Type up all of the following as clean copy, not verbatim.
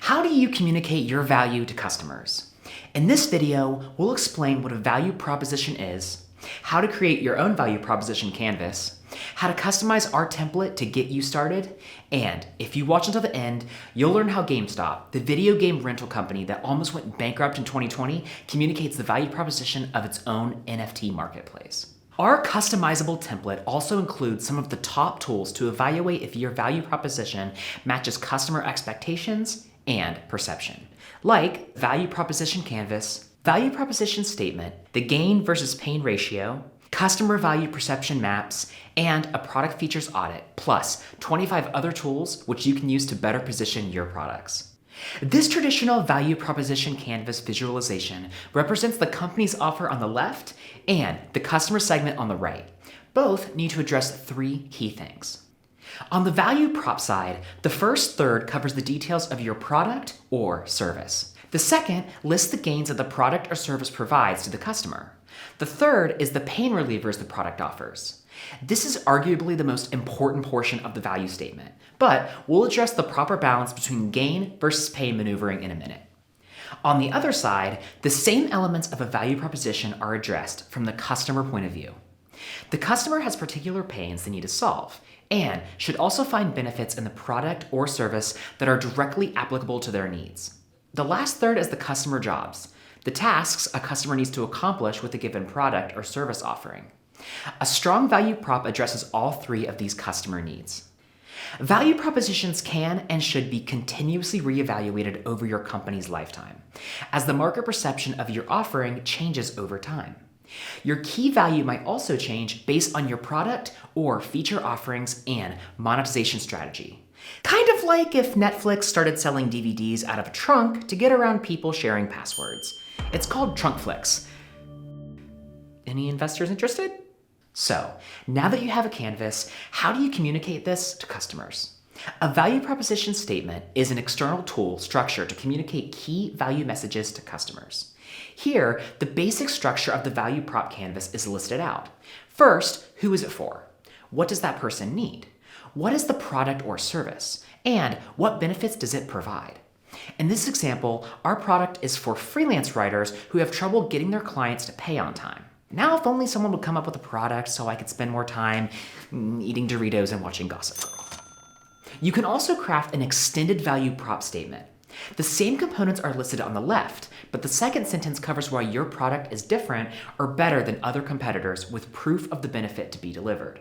How do you communicate your value to customers? In this video, we'll explain what a value proposition is, how to create your own value proposition canvas, how to customize our template to get you started, and if you watch until the end, you'll learn how GameStop, the video game rental company that almost went bankrupt in 2020, communicates the value proposition of its own NFT marketplace. Our customizable template also includes some of the top tools to evaluate if your value proposition matches customer expectations and perception, like value proposition canvas, value proposition statement, the gain versus pain ratio, customer value perception maps, and a product features audit, plus 25 other tools which you can use to better position your products. This traditional value proposition canvas visualization represents the company's offer on the left and the customer segment on the right. Both need to address three key things. On the value prop side, the first third covers the details of your product or service. The second lists the gains that the product or service provides to the customer. The third is the pain relievers the product offers. This is arguably the most important portion of the value statement, but we'll address the proper balance between gain versus pain maneuvering in a minute. On the other side, the same elements of a value proposition are addressed from the customer point of view. The customer has particular pains they need to solve, and should also find benefits in the product or service that are directly applicable to their needs. The last third is the customer jobs, the tasks a customer needs to accomplish with a given product or service offering. A strong value prop addresses all three of these customer needs. Value propositions can and should be continuously reevaluated over your company's lifetime, as the market perception of your offering changes over time. Your key value might also change based on your product or feature offerings and monetization strategy. Kind of like if Netflix started selling DVDs out of a trunk to get around people sharing passwords. It's called Trunkflix. Any investors interested? So, now that you have a canvas, how do you communicate this to customers? A value proposition statement is an external tool structure to communicate key value messages to customers. Here, the basic structure of the value prop canvas is listed out. First, who is it for? What does that person need? What is the product or service? And what benefits does it provide? In this example, our product is for freelance writers who have trouble getting their clients to pay on time. Now, if only someone would come up with a product so I could spend more time eating Doritos and watching Gossip Girl. You can also craft an extended value prop statement. The same components are listed on the left, but the second sentence covers why your product is different or better than other competitors with proof of the benefit to be delivered.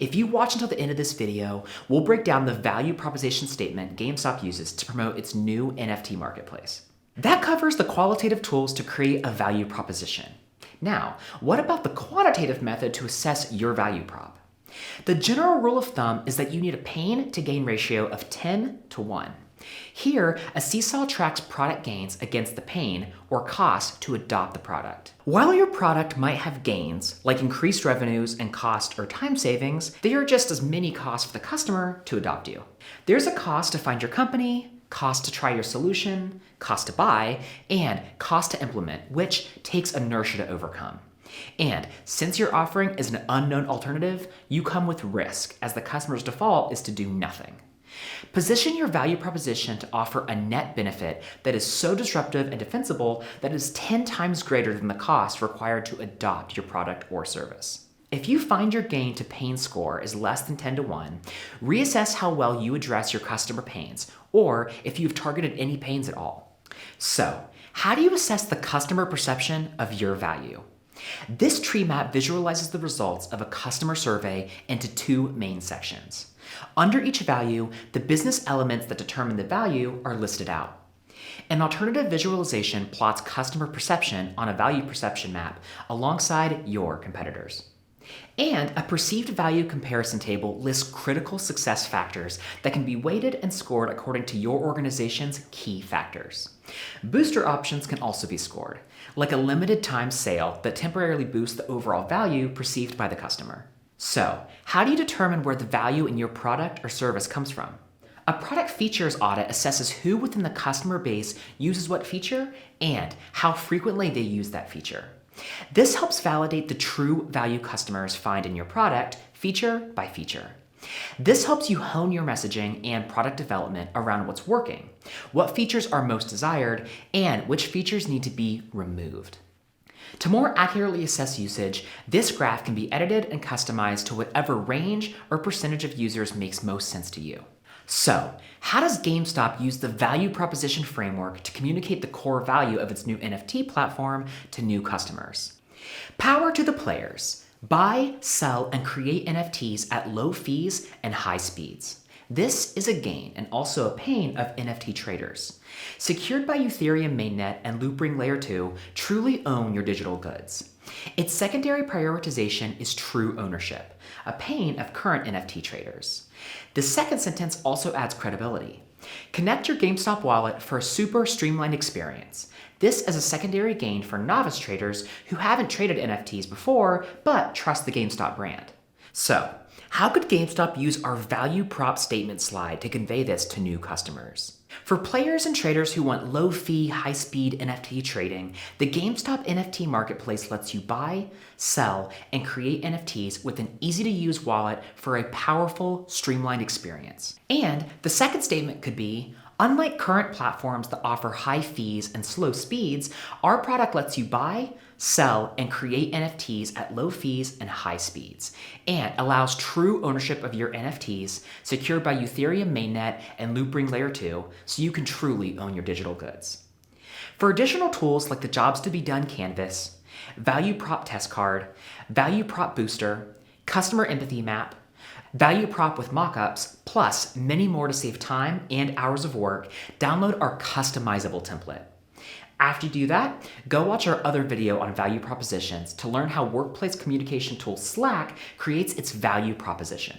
If you watch until the end of this video, we'll break down the value proposition statement GameStop uses to promote its new NFT marketplace. That covers the qualitative tools to create a value proposition. Now, what about the quantitative method to assess your value prop? The general rule of thumb is that you need a pain to gain ratio of 10 to 1. Here, a seesaw tracks product gains against the pain or cost to adopt the product. While your product might have gains, like increased revenues and cost or time savings, there are just as many costs for the customer to adopt you. There's a cost to find your company, cost to try your solution, cost to buy, and cost to implement, which takes inertia to overcome. And since your offering is an unknown alternative, you come with risk, as the customer's default is to do nothing. Position your value proposition to offer a net benefit that is so disruptive and defensible that is 10 times greater than the cost required to adopt your product or service. If you find your gain to pain score is less than 10 to 1, reassess how well you address your customer pains, or if you've targeted any pains at all. So, how do you assess the customer perception of your value? This tree map visualizes the results of a customer survey into two main sections. Under each value, the business elements that determine the value are listed out. An alternative visualization plots customer perception on a value perception map alongside your competitors. And a perceived value comparison table lists critical success factors that can be weighted and scored according to your organization's key factors. Booster options can also be scored, like a limited time sale that temporarily boosts the overall value perceived by the customer. So, how do you determine where the value in your product or service comes from? A product features audit assesses who within the customer base uses what feature and how frequently they use that feature. This helps validate the true value customers find in your product feature by feature. This helps you hone your messaging and product development around what's working, what features are most desired, and which features need to be removed. To more accurately assess usage, this graph can be edited and customized to whatever range or percentage of users makes most sense to you. So, how does GameStop use the value proposition framework to communicate the core value of its new NFT platform to new customers? Power to the players. Buy, sell, and create NFTs at low fees and high speeds. This is a gain and also a pain of NFT traders. Secured by Ethereum mainnet and Loopring Layer 2, truly own your digital goods. Its secondary prioritization is true ownership, a pain of current NFT traders. The second sentence also adds credibility. Connect your GameStop wallet for a super streamlined experience. This is a secondary gain for novice traders who haven't traded NFTs before but trust the GameStop brand. So, how could GameStop use our value prop statement slide to convey this to new customers? For players and traders who want low-fee, high-speed NFT trading, the GameStop NFT marketplace lets you buy, sell, and create NFTs with an easy-to-use wallet for a powerful, streamlined experience. And the second statement could be, unlike current platforms that offer high fees and slow speeds, our product lets you buy, sell, and create NFTs at low fees and high speeds, and allows true ownership of your NFTs secured by Ethereum mainnet and Loopring Layer 2 so you can truly own your digital goods. For additional tools like the Jobs to be Done canvas, Value Prop Test Card, Value Prop Booster, Customer Empathy Map, Value Prop with mockups, plus many more to save time and hours of work, download our customizable template. After you do that, go watch our other video on value propositions to learn how workplace communication tool Slack creates its value proposition.